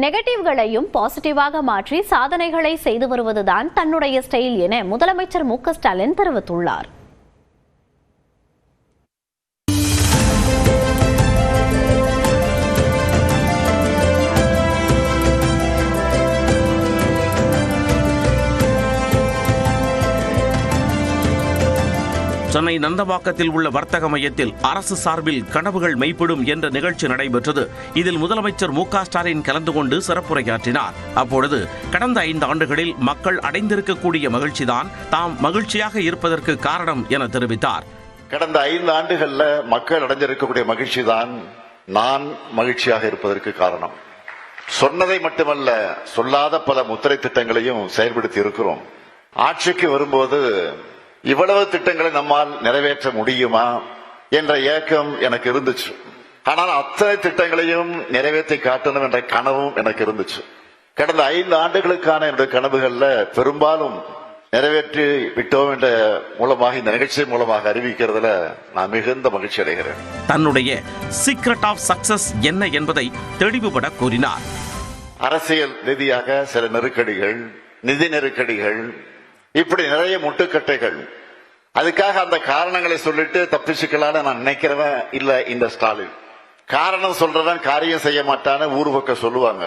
நெகட்டிவ்களையும் பாசிட்டிவாக மாற்றி சாதனைகளை செய்து வருவதுதான் தன்னுடைய ஸ்டைல் என முதலமைச்சர் மு க ஸ்டாலின் தெரிவித்துள்ளார். சென்னை நந்தம்பாக்கத்தில் உள்ள வர்த்தக மையத்தில் அரசு சார்பில் கனவுகள் மெய்ப்படும் என்ற நிகழ்ச்சி நடைபெற்றது. இதில் முதலமைச்சர் மு க ஸ்டாலின் கலந்து கொண்டு சிறப்புரையாற்றினார். அப்பொழுது கடந்த 5 ஆண்டுகளில் மக்கள் அடைந்திருக்கக்கூடிய மகிழ்ச்சிதான் தாம் மகிழ்ச்சியாக இருப்பதற்கு காரணம் என தெரிவித்தார். கடந்த 5 ஆண்டுகள்ல மக்கள் அடைந்திருக்கக்கூடிய மகிழ்ச்சி தான் நான் மகிழ்ச்சியாக இருப்பதற்கு காரணம். சொன்னதை மட்டுமல்ல, சொல்லாத பல முத்திரை திட்டங்களையும் செயல்படுத்தி இருக்கிறோம். ஆட்சிக்கு வரும்போது இவ்வளவு திட்டங்களை நம்மால் நிறைவேற்ற முடியுமா என்ற ஏக்கம் எனக்கு இருந்துச்சு. ஆனால் அத்தனை திட்டங்களையும் நிறைவேற்றி காட்டணும் என்ற கனவும் எனக்கு இருந்துச்சு. கடந்த 5 ஆண்டுகளுக்கான என்னுடைய கனவுகள்ல பெரும்பாலும் நிறைவேற்றி விட்டோம் என்ற மூலமாக இந்த நிகழ்ச்சி மூலமாக அறிவிக்கிறதுல நான் மிகுந்த மகிழ்ச்சி அடைகிறேன். தன்னுடைய சீக்ரெட் ஆஃப் சக்சஸ் என்ன என்பதை தெளிவுபட கூறினார். அரசியல் ரீதியாக சில நெருக்கடிகள், நிதி நெருக்கடிகள், இப்படி நிறைய முட்டுக்கட்டைகள். அதுக்காக அந்த காரணங்களை சொல்லிட்டு தப்பிச்சுக்கலான்னு நான் நினைக்கிறவன் இல்ல இந்த ஸ்டாலின். காரணம் சொல்றவன் காரியம் செய்ய மாட்டான்னு ஊர் பக்கம் சொல்லுவாங்க.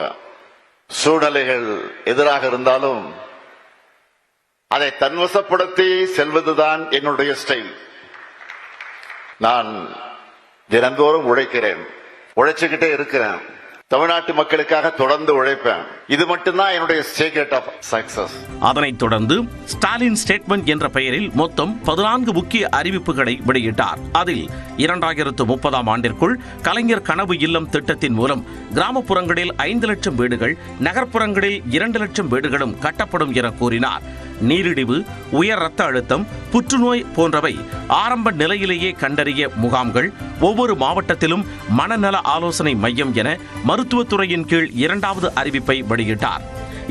சூழ்நிலைகள் எதிராக இருந்தாலும் அதை தன்வசப்படுத்தி செல்வதுதான் என்னுடைய ஸ்டைல். நான் தினந்தோறும் உழைக்கிறேன், உழைச்சுக்கிட்டே இருக்கிறேன். தமிழ்நாட்டு மக்களுக்காக தொடர்ந்து உழைப்பேன். இது மட்டும்தான் என்னுடைய சீக்ரெட் ஆஃப் சக்சஸ். அதனைத் தொடர்ந்து ஸ்டாலின் ஸ்டேட்மெண்ட் என்ற பெயரில் மொத்தம் 14 முக்கிய அறிவிப்புகளை வெளியிட்டார். அதில் 2030ஆம் ஆண்டிற்குள் கலைஞர் கனவு இல்லம் திட்டத்தின் மூலம் கிராமப்புறங்களில் 5 லட்சம் வீடுகள், நகர்ப்புறங்களில் 2 லட்சம் வீடுகளும் கட்டப்படும் என கூறினார். நீரிழிவு, உயர் ரத்த அழுத்தம், புற்றுநோய் போன்றவை ஆரம்ப நிலையிலேயே கண்டறிய முகாம்கள், ஒவ்வொரு மாவட்டத்திலும் மனநல ஆலோசனை மையம் என மருத்துவத்துறையின் கீழ் 2வது அறிவிப்பை வெளியிட்டார்.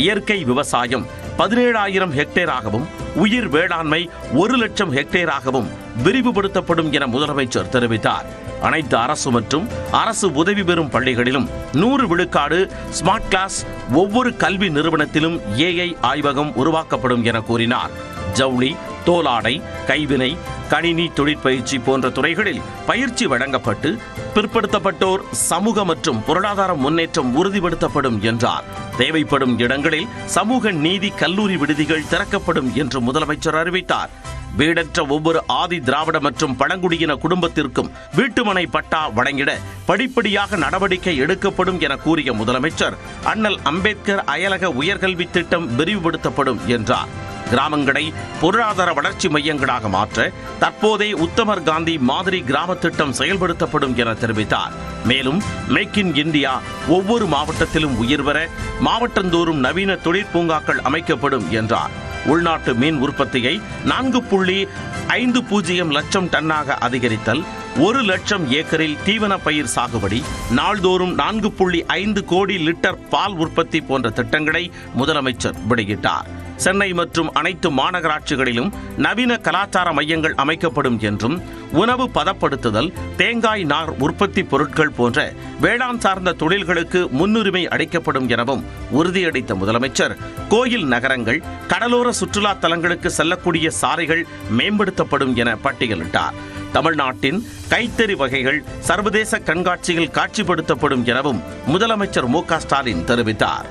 இயற்கை விவசாயம் 17,000 ஹெக்டேராகவும், உயிர் வேளாண்மை 1 லட்சம் ஹெக்டேராகவும் விரிவுபடுத்தப்படும் என முதலமைச்சர் தெரிவித்தார். அனைத்து அரசு மற்றும் அரசு உதவி பெறும் பள்ளிகளிலும் 100 விழுக்காடு ஸ்மார்ட் கிளாஸ், ஒவ்வொரு கல்வி நிறுவனத்திலும் AI ஆய்வகம் உருவாக்கப்படும் என கூறினார். ஜவுளி, தோலாடை, கைவினை, கணினி தொழிற்பயிற்சி போன்ற துறைகளில் பயிற்சி வழங்கப்பட்டு பிற்படுத்தப்பட்டோர் சமூக மற்றும் பொருளாதார முன்னேற்றம் உறுதிப்படுத்தப்படும் என்றார். தேவைப்படும் இடங்களில் சமூக நீதி கல்லூரி விடுதிகள் திறக்கப்படும் என்று முதலமைச்சர் அறிவித்தார். வீடற்ற ஒவ்வொரு ஆதி திராவிட மற்றும் பழங்குடியின குடும்பத்திற்கும் வீட்டுமனை பட்டா வழங்கிட படிப்படியாக நடவடிக்கை எடுக்கப்படும் என கூறிய முதலமைச்சர், அண்ணல் அம்பேத்கர் அயலக உயர்கல்வி திட்டம் விரிவுபடுத்தப்படும் என்றார். கிராமங்களை பொருளாதார வளர்ச்சி மையங்களாக மாற்ற தற்போதைய உத்தமர் காந்தி மாதிரி கிராம திட்டம் செயல்படுத்தப்படும் என தெரிவித்தார். மேலும் மேக் இன் இந்தியா ஒவ்வொரு மாவட்டத்திலும் உயிர்வர மாவட்டந்தோறும் நவீன தொழிற்பூங்காக்கள் அமைக்கப்படும் என்றார். உள்நாட்டு மீன் உற்பத்தியை 4.50 லட்சம் டன்னாக அதிகரித்தல், 1 லட்சம் ஏக்கரில் தீவன பயிர் சாகுபடி, நாள்தோறும் 4.5 கோடி லிட்டர் பால் உற்பத்தி போன்ற திட்டங்களை முதலமைச்சர் வெளியிட்டார். சென்னை மற்றும் அனைத்து மாநகராட்சிகளிலும் நவீன கலாச்சார மையங்கள் அமைக்கப்படும் என்றும், உணவு பதப்படுத்துதல், தேங்காய் நார் உற்பத்தி பொருட்கள் போன்ற வேளாண் சார்ந்த தொழில்களுக்கு முன்னுரிமை அளிக்கப்படும் எனவும் உறுதியளித்த முதலமைச்சர், கோயில் நகரங்கள், கடலோர சுற்றுலா தலங்களுக்கு செல்லக்கூடிய சாலைகள் மேம்படுத்தப்படும் என பட்டியலிட்டார். தமிழ்நாட்டின் கைத்தறி வகைகள் சர்வதேச கண்காட்சியில் காட்சிப்படுத்தப்படும் எனவும் முதலமைச்சர் மு க ஸ்டாலின் தெரிவித்தார்.